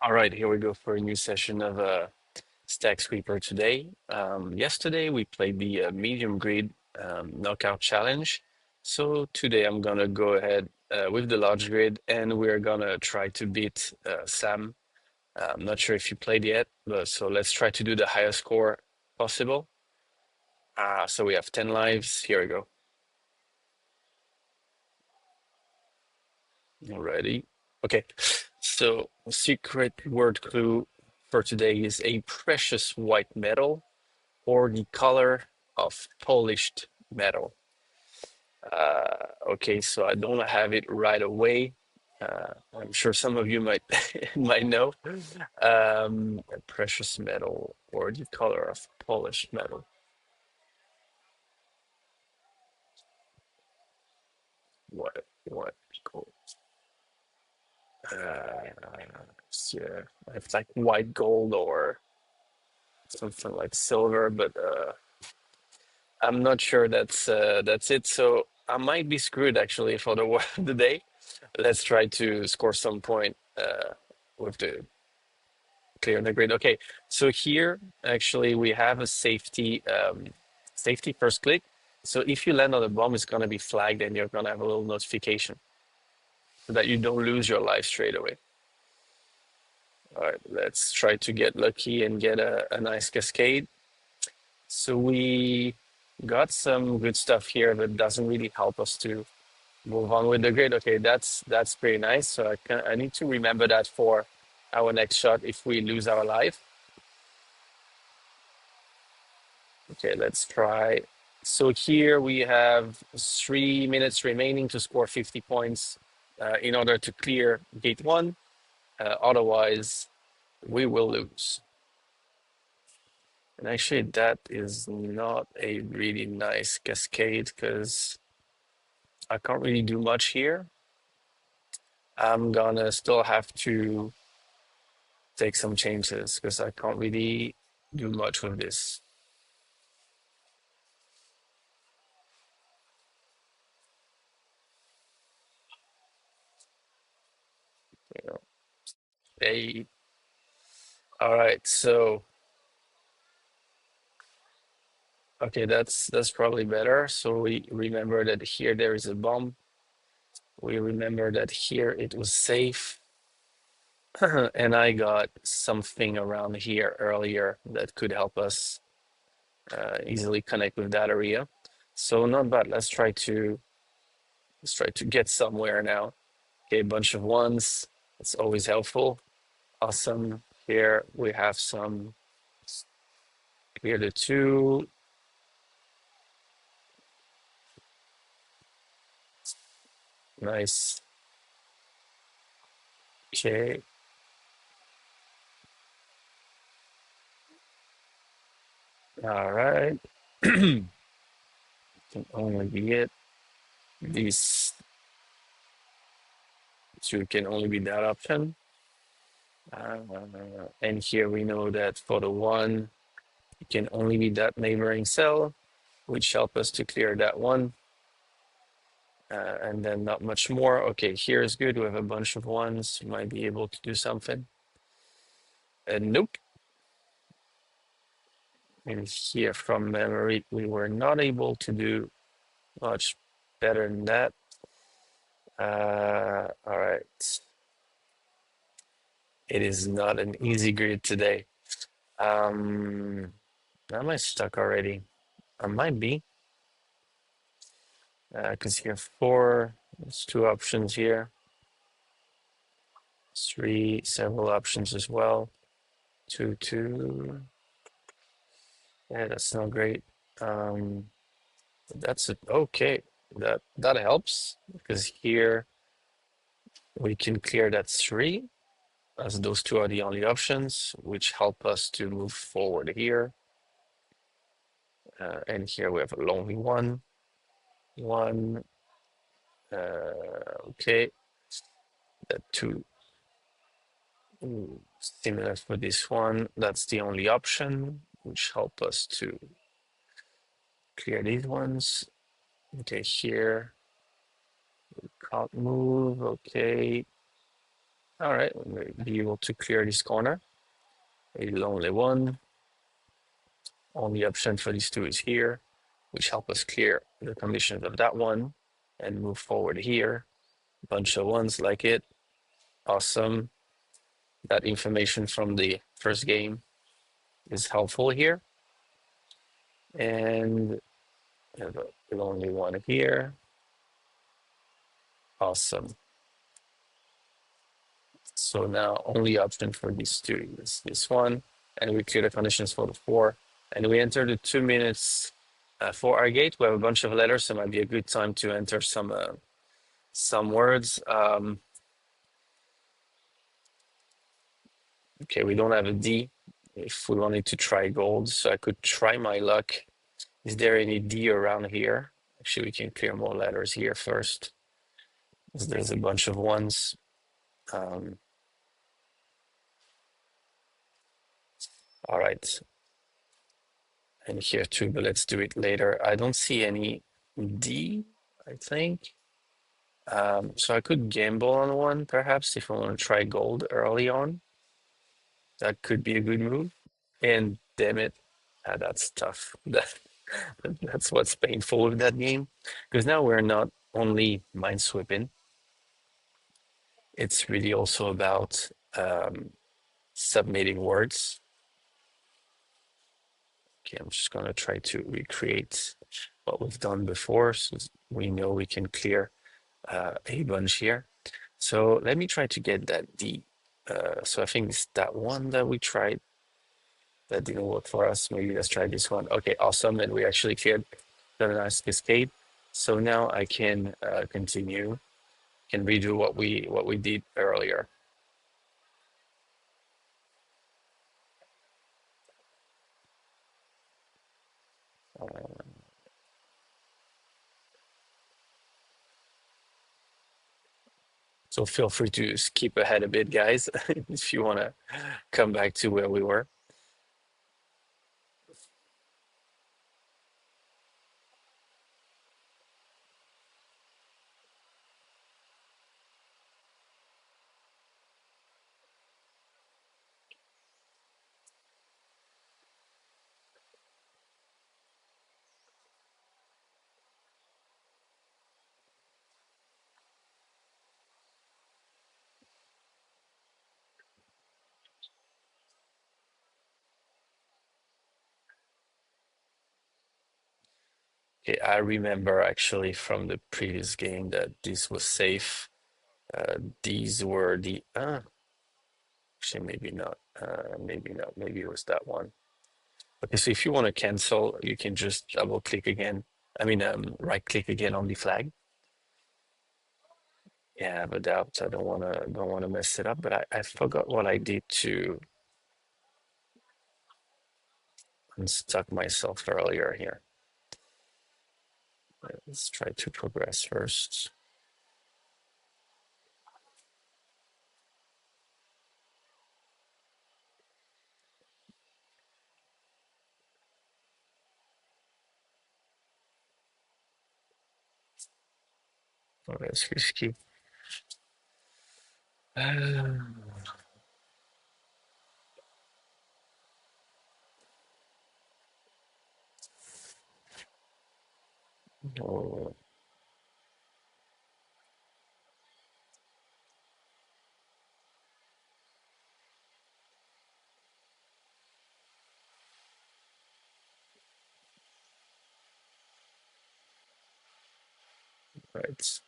All right, here we go for a new session of Stacksweeper today. Yesterday we played the medium grid knockout challenge. So today I'm gonna go ahead with the large grid and we're gonna try to beat Sam. I'm not sure if you played yet, but so let's try to do the highest score possible. So we have 10 lives. Here we go. Alrighty. Okay. So secret word clue for today is a precious white metal or the color of polished metal. Okay, so I don't have it right away. I'm sure some of you might might know. A precious metal or the color of polished metal. What? Cool. Yeah, it's like white gold or something like silver, but I'm not sure that's it. So I might be screwed actually for the word of the day. Let's try to score some point with the clear the grid. Okay, so here actually we have a safety first click. So if you land on a bomb, it's gonna be flagged and you're gonna have a little notification so that you don't lose your life straight away. All right, let's try to get lucky and get a nice cascade. So we got some good stuff here, but doesn't really help us to move on with the grid. Okay, that's pretty nice. So I need to remember that for our next shot if we lose our life. Okay, let's try. So here we have 3 minutes remaining to score 50 points in order to clear gate one. Otherwise, we will lose. And actually, that is not a really nice cascade because I can't really do much here. I'm gonna still have to take some changes because I can't really do much with this. You know. Hey, all right. So okay, that's probably better. So we remember that here there is a bomb. We remember that here it was safe. And I got something around here earlier that could help us easily connect with that area. So not bad. Let's try to get somewhere now. Okay, a bunch of ones. It's always helpful. Awesome. Here we have some clear the two. Nice. Okay. All right. Can only be it. These two can only be that option. Uh, and here we know that for the one, it can only be that neighboring cell, which help us to clear that one. And then not much more. Okay, here is good. We have a bunch of ones. Might be able to do something. And nope. And here from memory, we were not able to do much better than that. All right. It is not an easy grid today. Am I stuck already? I might be, because here four, there's two options here. Three, several options as well. Two, two. Yeah, that's not great. Um, that's it. Okay, that helps because here we can clear that three, as those two are the only options, which help us to move forward here. And here we have a lonely one. One. Okay, that two. Similar for this one. That's the only option, which help us to clear these ones. Okay, here can't move. Okay, All right, we'll be able to clear this corner. A lonely one. Only option for these two is here, which help us clear the conditions of that one and move forward here. Bunch of ones like it. Awesome. That information from the first game is helpful here. And have a lonely one here. Awesome. So now only option for these two is this one. And we clear the conditions for the four. And we enter the 2 minutes for our gate. We have a bunch of letters, so it might be a good time to enter some words. Okay, we don't have a D if we wanted to try gold, so I could try my luck. Is there any D around here? Actually, we can clear more letters here first, because there's a bunch of ones. All right, and here too, but let's do it later. I don't see any D, I think. So I could gamble on one, perhaps, if I want to try gold early on. That could be a good move. And damn it, that's tough. That's what's painful with that game. Because now we're not only minesweeping, it's really also about submitting words. Okay, I'm just going to try to recreate what we've done before so we know we can clear a bunch here. So let me try to get that D. So I think it's that one that we tried that didn't work for us. Maybe let's try this one. Okay, awesome. And we actually cleared the nice cascade. So now I can continue, can redo what we did earlier. So feel free to skip ahead a bit, guys, if you want to come back to where we were. Okay, I remember actually from the previous game that this was safe. These were the actually maybe not. Maybe not. Maybe it was that one. Okay, so if you want to cancel, you can just double click again. I mean, right click again on the flag. Yeah, I have a doubt. I don't wanna mess it up, but I forgot what I did to unstuck myself earlier here. Let's try to progress first. Oh, that's risky. Oh, right.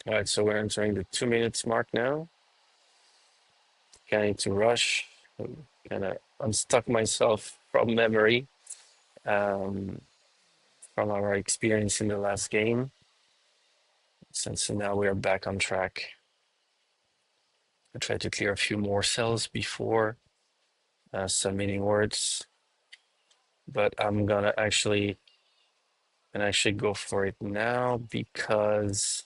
All right, so we're entering the 2 minutes mark now. I need to rush. Kind of unstuck myself from memory, um, from our experience in the last game. Since now we're back on track. I try to clear a few more cells before submitting words, but I'm gonna actually go for it now because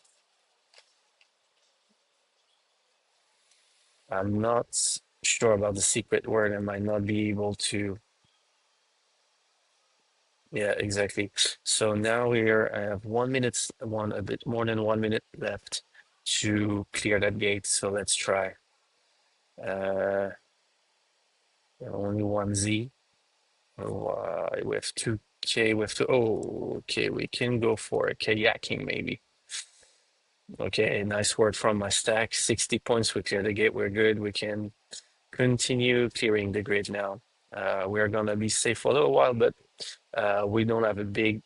I'm not sure about the secret word. I might not be able to. Yeah, exactly. So now I have 1 minute, a bit more than 1 minute left to clear that gate. So let's try. Uh, only one Z. With 2K, with two. Oh, okay, we can go for a kayaking maybe. Okay, nice word from my stack. 60 points. We clear the gate. We're good. We can continue clearing the grid now. We're gonna be safe for a little while, but we don't have a big.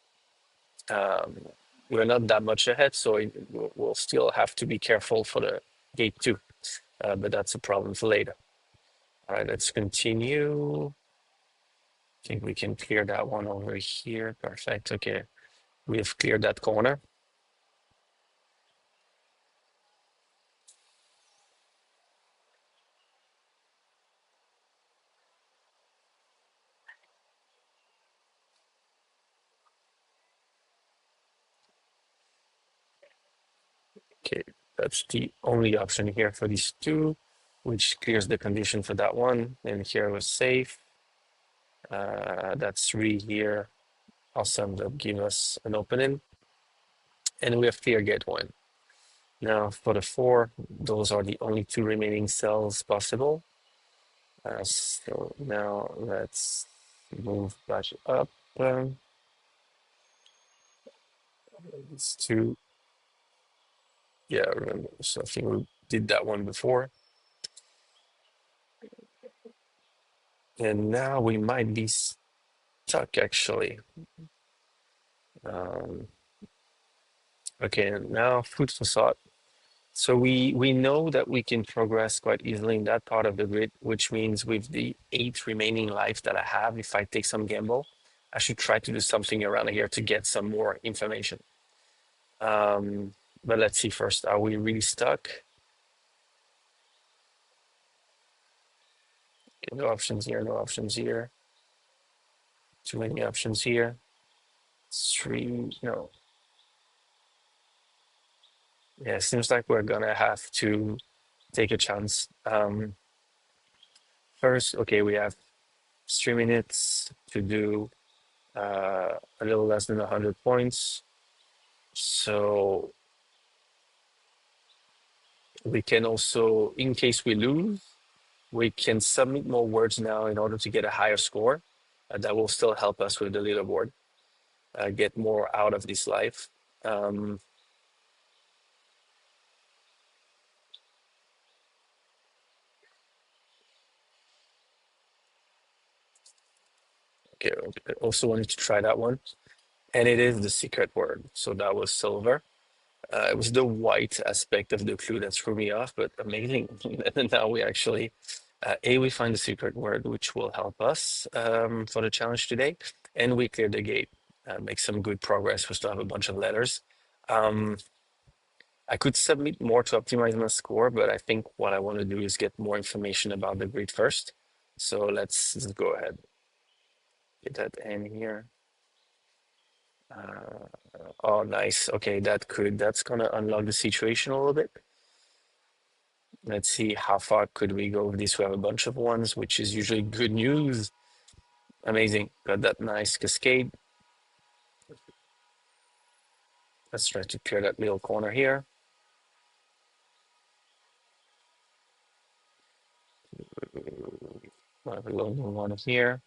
Um, we're not that much ahead, so we'll still have to be careful for the gate too. But that's a problem for later. All right, let's continue. I think we can clear that one over here. Perfect. Okay, we have cleared that corner. Okay, that's the only option here for these two, which clears the condition for that one. And here was safe. That's three here. Awesome. That'll give us an opening. And we have clear gate one. Now for the four, those are the only two remaining cells possible. So now let's move back up. It's two. Yeah, remember. So I think we did that one before. And now we might be stuck actually. Um, okay, and now food for thought. So we know that we can progress quite easily in that part of the grid, which means with the 8 remaining life that I have, if I take some gamble, I should try to do something around here to get some more information. But let's see first, are we really stuck? Okay, no options here, no options here. Too many options here. Three, no. Yeah, seems like we're gonna have to take a chance. First, okay, we have 3 minutes to do a little less than 100 points. So we can also, in case we lose, we can submit more words now in order to get a higher score. That will still help us with the leaderboard, get more out of this life. Um, okay, I also wanted to try that one. And it is the secret word. So that was silver. It was the white aspect of the clue that threw me off, but amazing. And now we actually, we find the secret word, which will help us for the challenge today. And we clear the gate, make some good progress. We still have a bunch of letters. Um, I could submit more to optimize my score, but I think what I want to do is get more information about the grid first. So let's go ahead. Get that in here. Uh, oh, nice. Okay, that's gonna unlock the situation a little bit. Let's see how far could we go with this. We have a bunch of ones, which is usually good news. Amazing. Got that nice cascade. Let's try to clear that little corner here. I have a little one here.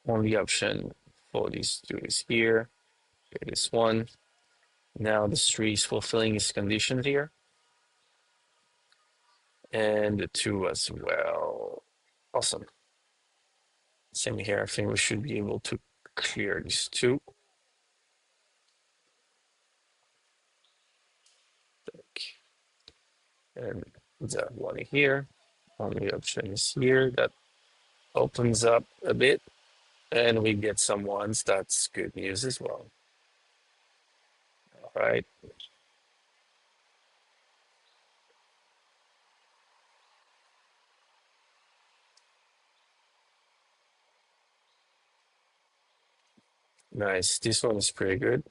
Only option for these two is here. Okay, this one. Now this tree is fulfilling its conditions here. And the two as well. Awesome. Same here. I think we should be able to clear these two. And the one here. Only option is here. That opens up a bit. And we get some ones. That's good news as well. All right. Nice. This one is pretty good.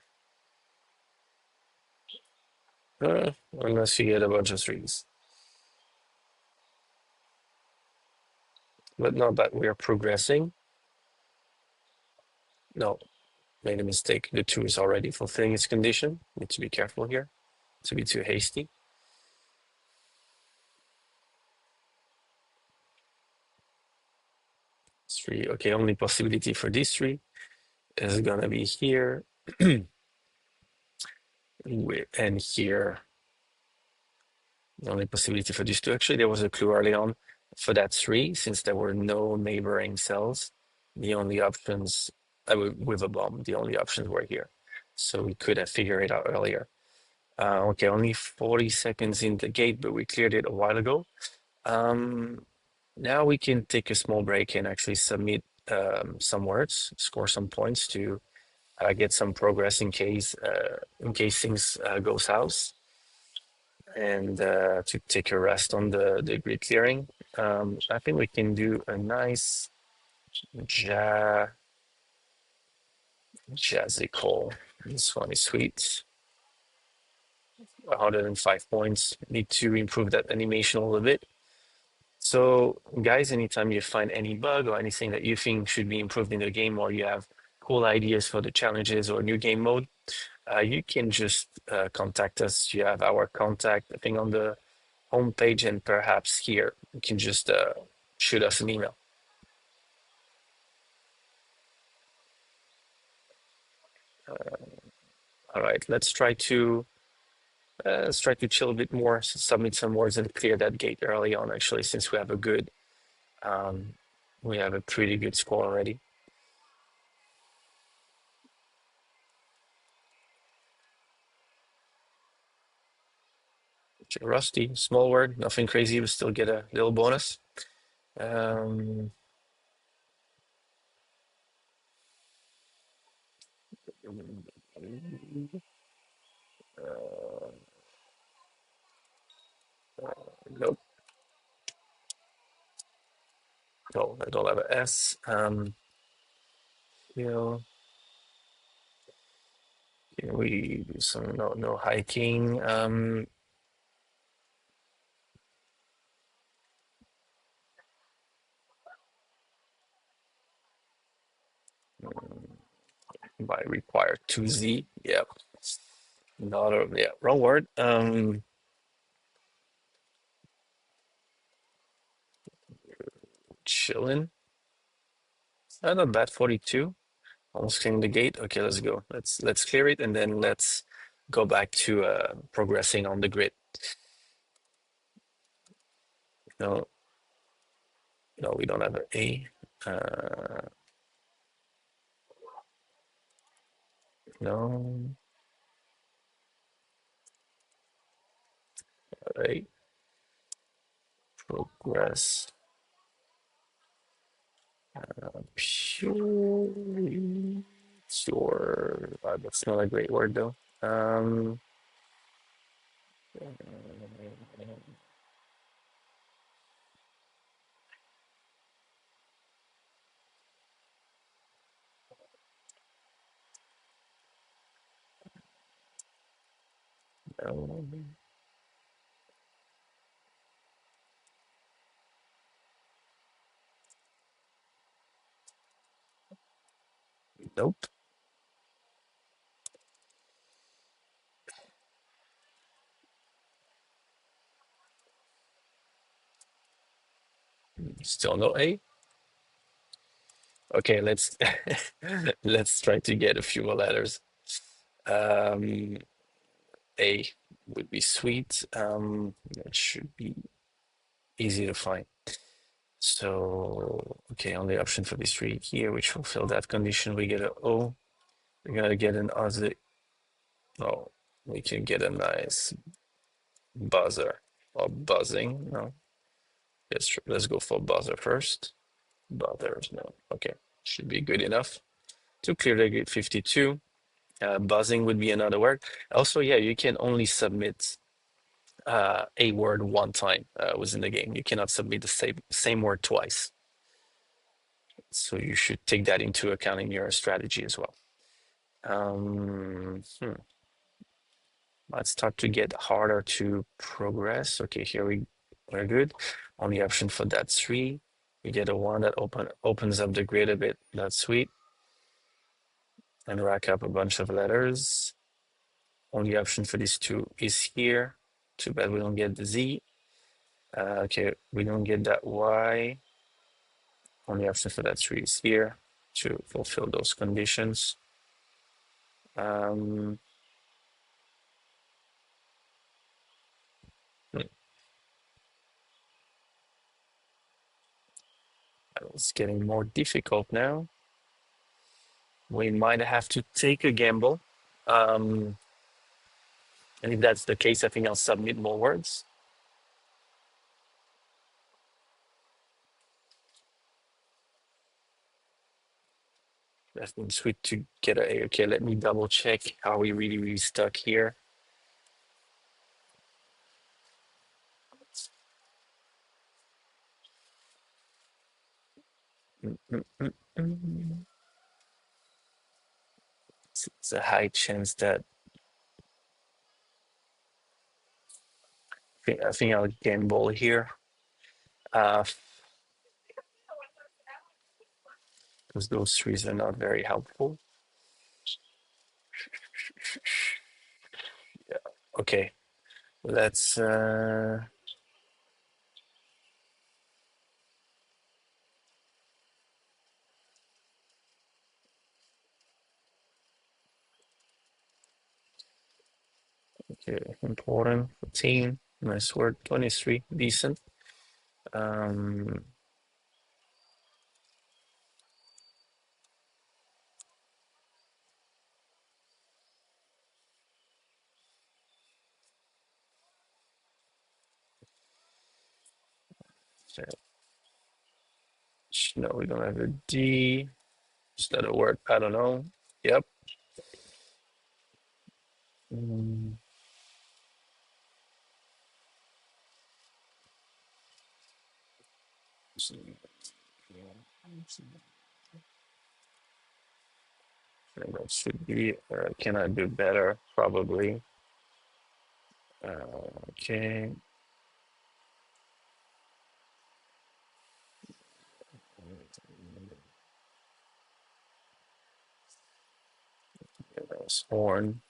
Unless you get a bunch of threes. but not that we are progressing. No, made a mistake. The two is already fulfilling its condition. Need to be careful here, to be too hasty. Three, okay, only possibility for these three is gonna be here and here. The only possibility for these two, actually, there was a clue early on for that three, since there were no neighboring cells. The only options, with a bomb, the only options were here. So we could have figured it out earlier. Okay, only 40 seconds in the gate, but we cleared it a while ago. Now we can take a small break and actually submit some words, score some points to get some progress in case things go south, and to take a rest on the grid clearing. I think we can do a nice jazzy call. This one is sweet. 105 points. Need to improve that animation a little bit. So, guys, anytime you find any bug or anything that you think should be improved in the game, or you have cool ideas for the challenges or new game mode, you can just contact us. You have our contact thing on the homepage, and perhaps here you can just shoot us an email. All right, let's try to chill a bit more, submit some words, and clear that gate early on. Actually, since um, we have a pretty good score already. Rusty, small word, nothing crazy. We still get a little bonus. Um, nope. No, I don't have an S. You know, we do some no hiking. By require 2Z. Yeah, not a yeah wrong word. Chilling. Not bad. 42. Almost clearing the gate. Okay, let's go. Let's clear it, and then let's go back to progressing on the grid. No, no, we don't have an A. No. All right. Progress. Pure. Sure. That's not a great word though. No, nope. Still no A. Okay, let's let's try to get a few more letters. Um, A would be sweet. That should be easy to find. So, okay, only option for these three here, which fulfill that condition. We get an O. We're gonna get an other. Oh, we can get a nice buzzer or buzzing. No, let's go for buzzer first. Buzzers, no. Okay, should be good enough to clear the grid 52. Buzzing would be another word. Also, yeah, you can only submit a word one time within the game. You cannot submit the same word twice. So you should take that into account in your strategy as well. Might start to get harder to progress. Okay, we're good. Only option for that three. We get a one that opens up the grid a bit. That's sweet. And rack up a bunch of letters. Only option for these two is here. Too bad we don't get the Z. Okay, we don't get that Y. Only option for that three is here to fulfill those conditions. Hmm, it's getting more difficult now. We might have to take a gamble. Um, and if that's the case, I think I'll submit more words. That's been sweet to get a. Okay, let me double check. Are we really, really stuck here? Mm, mm, mm, mm. It's a high chance that I think I'll gamble here. Uh, because those trees are not very helpful. Yeah. Okay. Let's okay, important 14. Nice word. 23. Decent. Um so- no, we don't have a D. Is that a word? I don't know. Yep. Mm, that should be, can I do better? Probably. Okay. That's horn.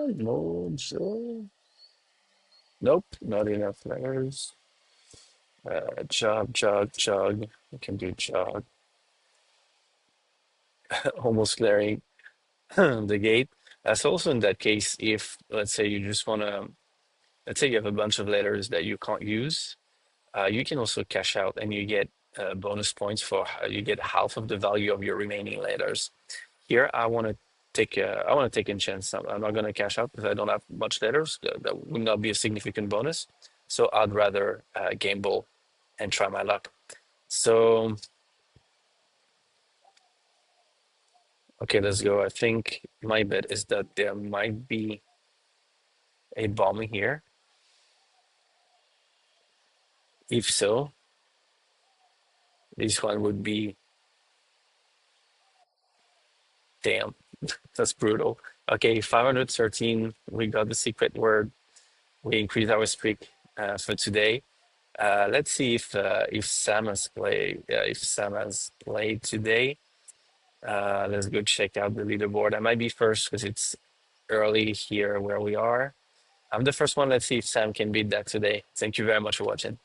No, nope, not enough letters. Jog, jog, jog. I can do jog. Almost clearing the gate. That's also in that case if, let's say, you just want to, let's say you have a bunch of letters that you can't use, you can also cash out and you get bonus points for, you get half of the value of your remaining letters. Here, I want to take a chance. I'm not going to cash out because I don't have much letters. That would not be a significant bonus. So I'd rather gamble and try my luck. So, okay, let's go. I think my bet is that there might be a bomb here. If so, this one would be, damn, that's brutal. Okay, 513. We got the secret word. We increased our streak for today. Let's see if Sam has played today. Let's go check out the leaderboard. I might be first because it's early here where we are. I'm the first one. Let's see if Sam can beat that today. Thank you very much for watching.